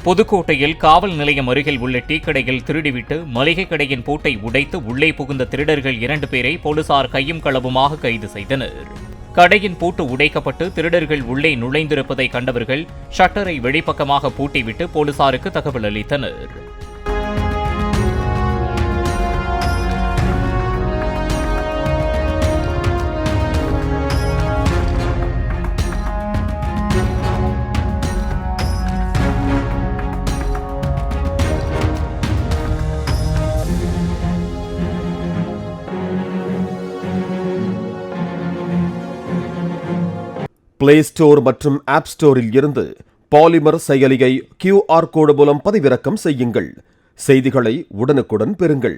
புதுக்கோட்டையில் காவல் நிலையம் அருகில் உள்ள டீ கடையில் திருடிவிட்டு மளிகை கடையின் பூட்டை உடைத்து உள்ளே புகுந்த திருடர்கள் 2 பேரை போலீசார் கையும் களவுமாக கைது செய்தனர். கடையின் பூட்டு உடைக்கப்பட்டு திருடர்கள் உள்ளே நுழைந்திருப்பதை கண்டவர்கள் ஷட்டரை வெளிப்பக்கமாக பூட்டிவிட்டு போலீசாருக்கு தகவல் அளித்தனர். பிளே ஸ்டோர் மற்றும் ஆப் ஸ்டோரில் இருந்து பாலிமர் செயலியை QR கோடு மூலம் பதிவிறக்கம் செய்யுங்கள். செய்திகளை உடனுக்குடன் பெறுங்கள்.